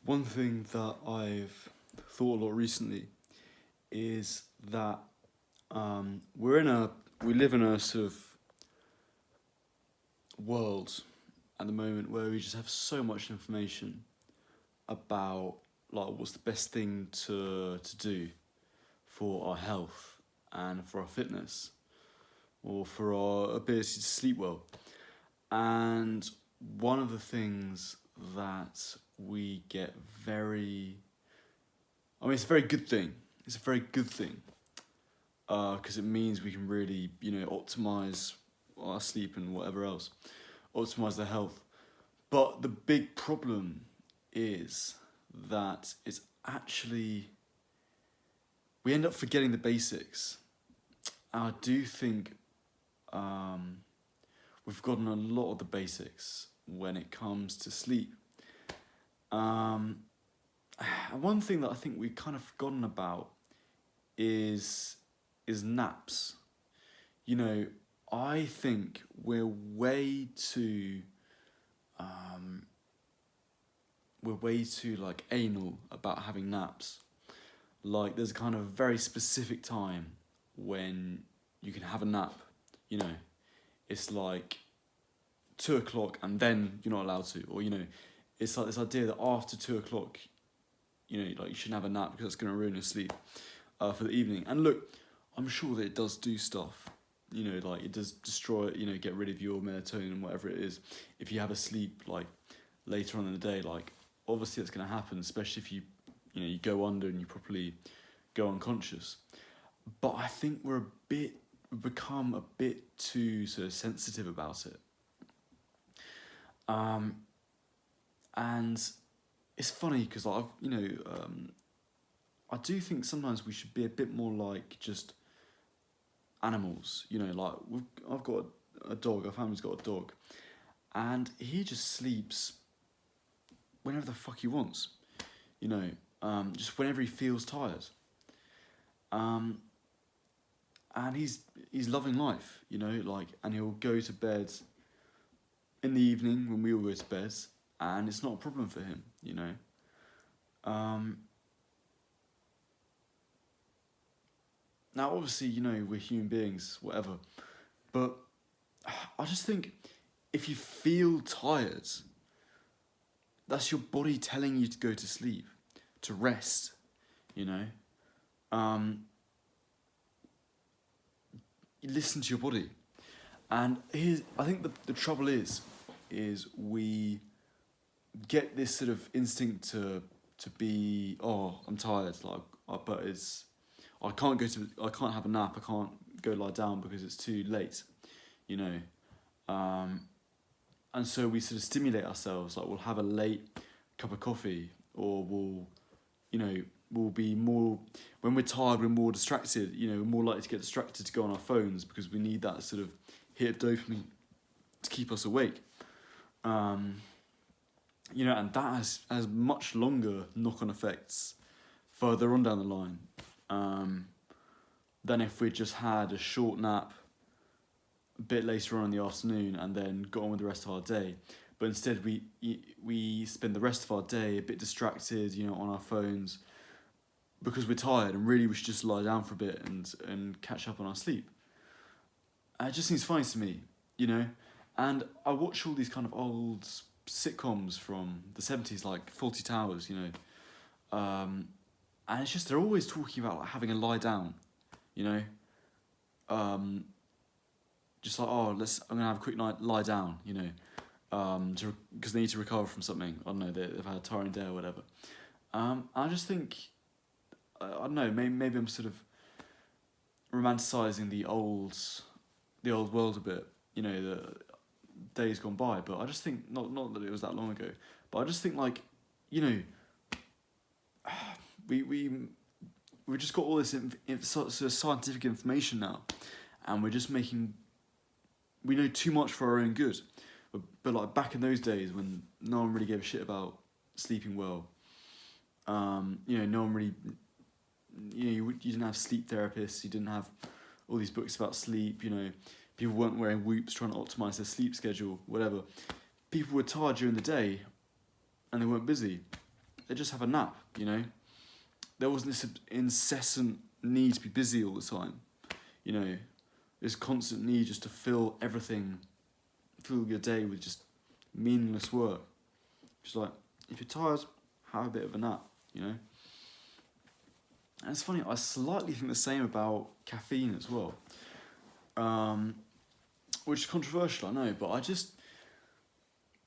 One thing that I've thought a lot recently is that we live in a sort of world at the moment where we just have so much information about like what's the best thing to do for our health and for our fitness or for our ability to sleep well. And one of the things that we get very, I mean, it's a very good thing. It's a very good thing because it means we can really, optimize our sleep and whatever else, optimize their health. But the big problem is that it's actually, we end up forgetting the basics. I do think we've forgotten a lot of the basics when it comes to sleep. And one thing that I think we've kind of forgotten about is naps. You know, I think um, we're way too like anal about having naps. Like there's a kind of very specific time when you can have a nap. You know, it's like 2 o'clock and then you're not allowed to, or it's like this idea that after 2 o'clock, like you shouldn't have a nap because it's going to ruin your sleep for the evening. And look, I'm sure that it does do stuff. Like it does destroy, get rid of your melatonin and whatever it is. If you have a sleep like later on in the day, like obviously that's going to happen, especially if you go under and you properly go unconscious. But I think we've become a bit too sort of sensitive about it. Um, and it's funny because I do think sometimes we should be a bit more like just animals. Like I've got a dog. Our family's got a dog, and he just sleeps whenever the fuck he wants. Just whenever he feels tired. Um, and he's loving life. And he'll go to bed in the evening when we all go to bed, and it's not a problem for him. Um, Now, obviously, we're human beings, whatever. But I just think if you feel tired, that's your body telling you to go to sleep, to rest, you know? You listen to your body. And I think the trouble is we get this sort of instinct to be, oh, I'm tired, like, but I can't have a nap, I can't go lie down because it's too late, you know. And so we sort of stimulate ourselves, like we'll have a late cup of coffee, or we'll be more, when we're tired, we're more distracted, we're more likely to get distracted to go on our phones because we need that sort of hit of dopamine to keep us awake. And that has much longer knock-on effects further on down the line than if we just had a short nap a bit later on in the afternoon and then got on with the rest of our day. But instead we spend the rest of our day a bit distracted, on our phones because we're tired, and really we should just lie down for a bit and catch up on our sleep. And it just seems funny to me, And I watch all these kind of old sitcoms from the 70s, like Fawlty Towers, and it's just they're always talking about like having a lie down, you know, just like, oh, I'm gonna have a quick night lie down, because they need to recover from something. I don't know, they've had a tiring day or whatever. I just think, I don't know, maybe I'm sort of romanticizing the old world a bit, the days gone by. But I just think not that it was that long ago, but I just think like, we just got all this sort of scientific information now, and we know too much for our own good. But like back in those days when no one really gave a shit about sleeping well, no one really, you didn't have sleep therapists, you didn't have all these books about sleep, people weren't wearing Whoops trying to optimize their sleep schedule, whatever. People were tired during the day, and they weren't busy, they just have a nap. You know, there wasn't this incessant need to be busy all the time. You know, this constant need just to fill your day with just meaningless work. Just like, if you're tired, have a bit of a nap, you know? And it's funny, I slightly think the same about caffeine as well. Which is controversial, I know, but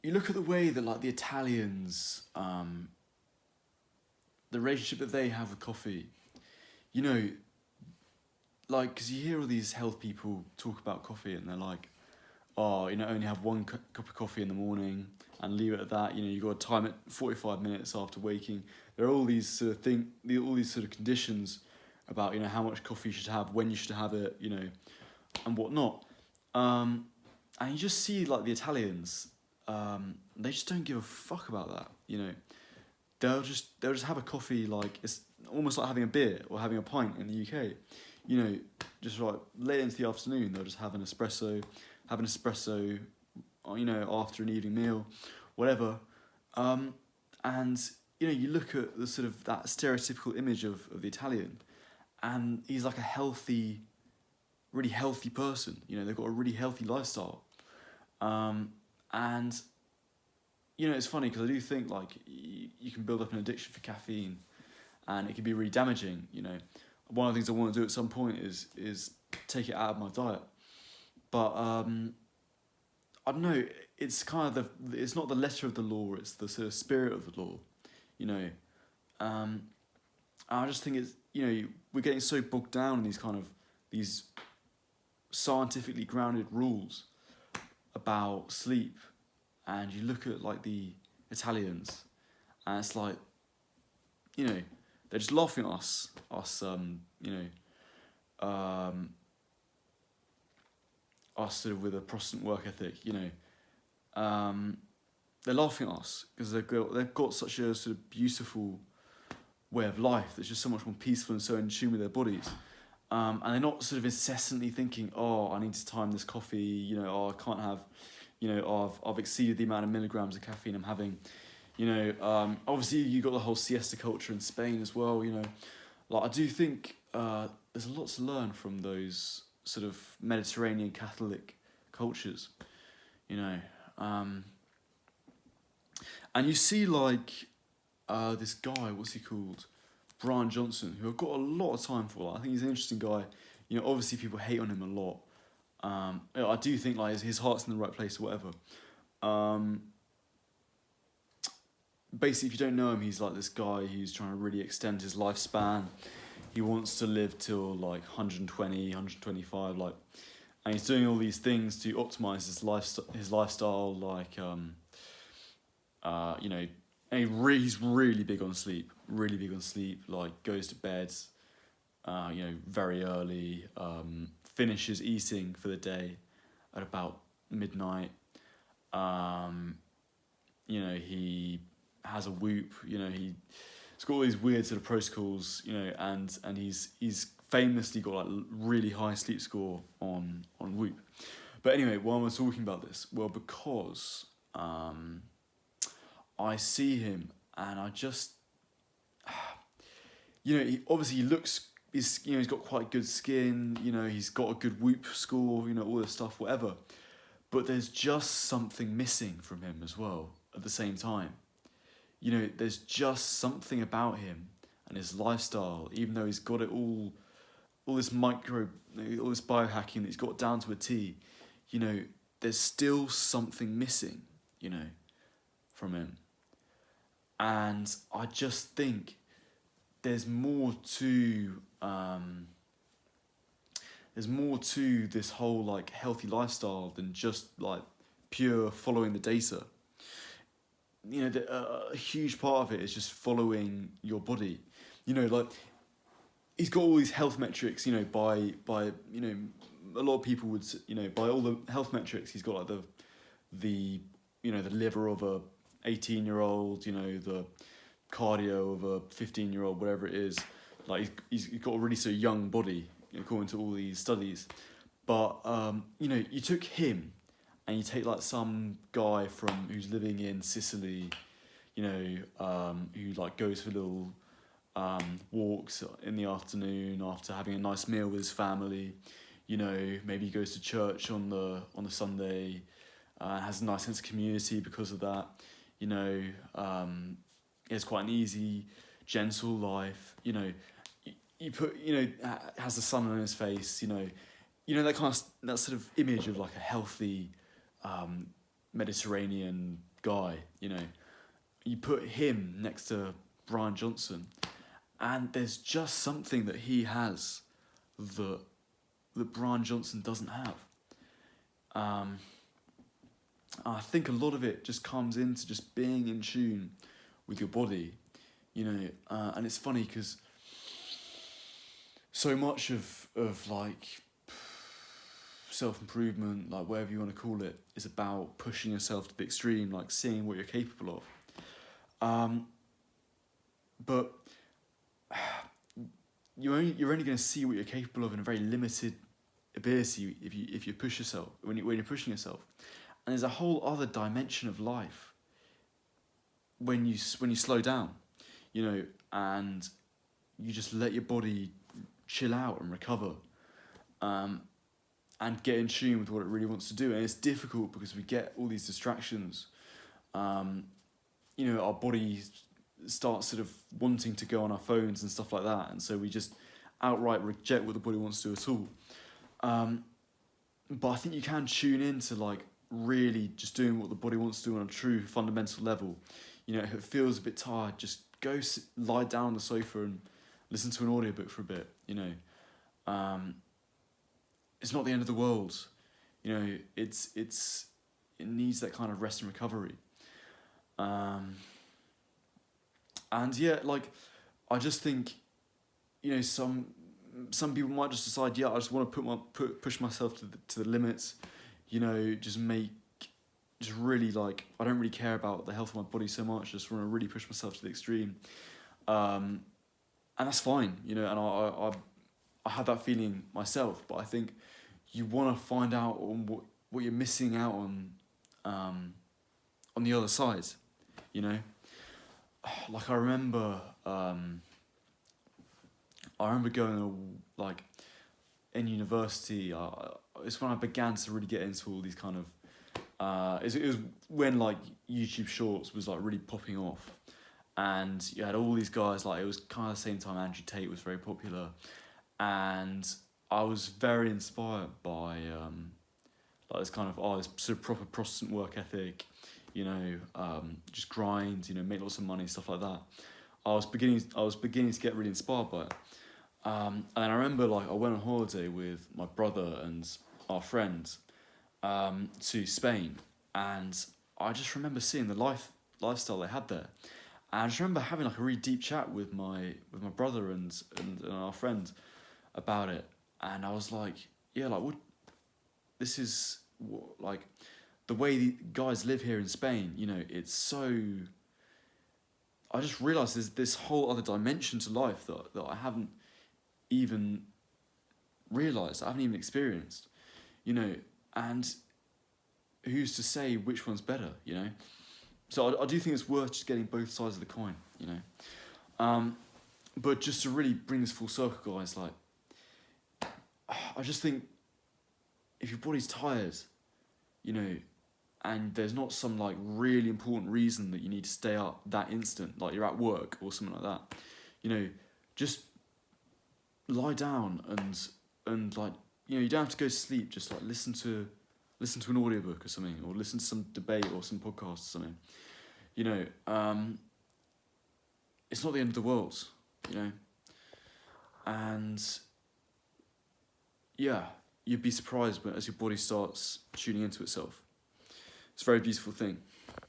you look at the way that like the Italians, the relationship that they have with coffee, you know, like, because you hear all these health people talk about coffee and they're like, oh, you know, only have one cup of coffee in the morning and leave it at that. You know, you got to time it 45 minutes after waking. There are all these sort of all these sort of conditions about, you know, how much coffee you should have, when you should have it, you know, and whatnot. And you just see like the Italians, they just don't give a fuck about that. You know, they'll just have a coffee like it's almost like having a beer or having a pint in the UK. You know, just like late into the afternoon, they'll just have an espresso, you know, after an evening meal, whatever. And, you know, you look at the sort of that stereotypical image of the Italian, and he's like a really healthy person. You know, they've got a really healthy lifestyle. And, you know, it's funny because I do think like you can build up an addiction for caffeine and it can be really damaging, you know. One of the things I want to do at some point is take it out of my diet. But I don't know, it's kind of it's not the letter of the law, it's the sort of spirit of the law, you know. I just think it's, you know, we're getting so bogged down in these scientifically grounded rules about sleep, and you look at like the Italians, and it's like, you know, they're just laughing at us, you know, us sort of with a Protestant work ethic, you know. They're laughing at us because they've got such a sort of beautiful way of life that's just so much more peaceful and so in tune with their bodies. And they're not sort of incessantly thinking, oh, I need to time this coffee, you know, oh, I can't have, you know, oh, I've exceeded the amount of milligrams of caffeine I'm having. You know, obviously you got the whole siesta culture in Spain as well, you know. Like, I do think there's a lot to learn from those sort of Mediterranean Catholic cultures, you know. And you see like this guy, what's he called? Brian Johnson, who I've got a lot of time for. Like, I think he's an interesting guy. You know, obviously people hate on him a lot. You know, I do think like his heart's in the right place or whatever. Basically, if you don't know him, he's like this guy who's trying to really extend his lifespan. He wants to live till like 120, 125, like, and he's doing all these things to optimize his lifestyle, like, you know, and he's really big on sleep, like goes to bed, you know, very early, finishes eating for the day at about midnight. You know, he has a Whoop, you know, he's got all these weird sort of protocols, you know, and he's famously got like really high sleep score on Whoop. But anyway, why am I talking about this? Well, because I see him and I just, you know, he's got quite good skin, you know, he's got a good Whoop score, you know, all this stuff, whatever. But there's just something missing from him as well at the same time. You know, there's just something about him and his lifestyle, even though he's got it all this all this biohacking that he's got down to a T, you know, there's still something missing, you know, from him. And I just think there's more to this whole like healthy lifestyle than just like pure following the data. You know, a huge part of it is just following your body. You know, like, he's got all these health metrics, you know, by you know, a lot of people would, you know, by all the health metrics, he's got like the you know, the liver of a 18-year-old, you know, the cardio of a 15-year-old, whatever it is. Like, he's got a really so young body, according to all these studies. But, you know, you took him and you take like some guy who's living in Sicily, who like goes for little walks in the afternoon after having a nice meal with his family. Maybe he goes to church on the Sunday, has a nice sense of community because of that. He has quite an easy, gentle life. You put has the sun on his face. That that sort of image of like a healthy, Mediterranean guy. You put him next to Brian Johnson, and there's just something that he has that Brian Johnson doesn't have. I think a lot of it just comes into just being in tune with your body, and it's funny because so much of like self-improvement, like whatever you want to call it, is about pushing yourself to the extreme, like seeing what you're capable of. But you're only going to see what you're capable of in a very limited ability if you push yourself, when you're pushing yourself. And there's a whole other dimension of life when you slow down, and you just let your body chill out and recover, and get in tune with what it really wants to do. And it's difficult because we get all these distractions. Our body starts sort of wanting to go on our phones and stuff like that, and so we just outright reject what the body wants to do at all. But I think you can tune into like really just doing what the body wants to do on a true fundamental level. If it feels a bit tired, just go lie down on the sofa and listen to an audiobook for a bit. It's not the end of the world. It needs that kind of rest and recovery. And yeah, like I just think, some people might just decide, I just want to push myself to the limits, just really like, I don't really care about the health of my body so much, just want to really push myself to the extreme. And that's fine, and I had that feeling myself, but I think you want to find out on what you're missing out on the other side, Like I remember going like in university. It's when I began to really get into all these kind of. It was when like YouTube Shorts was like really popping off, and you had all these guys. Like it was kind of the same time Andrew Tate was very popular, and I was very inspired by like this kind of this sort of proper Protestant work ethic. Just grind, make lots of money, stuff like that. I was beginning to get really inspired by it. And I remember like I went on holiday with my brother and our friends to Spain, and I just remember seeing the lifestyle they had there. And I just remember having like a really deep chat with my brother and our friend about it. And I was like, yeah, like what this is like the way the guys live here in Spain, it's so. I just realised there's this whole other dimension to life that I haven't even realised, I haven't even experienced, and who's to say which one's better, So I do think it's worth just getting both sides of the coin, But just to really bring this full circle, guys, like, I just think if your body's tired, and there's not some like really important reason that you need to stay up that instant, like you're at work or something like that, just lie down and like, you don't have to go to sleep, just like listen to an audiobook or something, or listen to some debate or some podcast or something, it's not the end of the world, and yeah, you'd be surprised as your body starts tuning into itself. It's a very beautiful thing.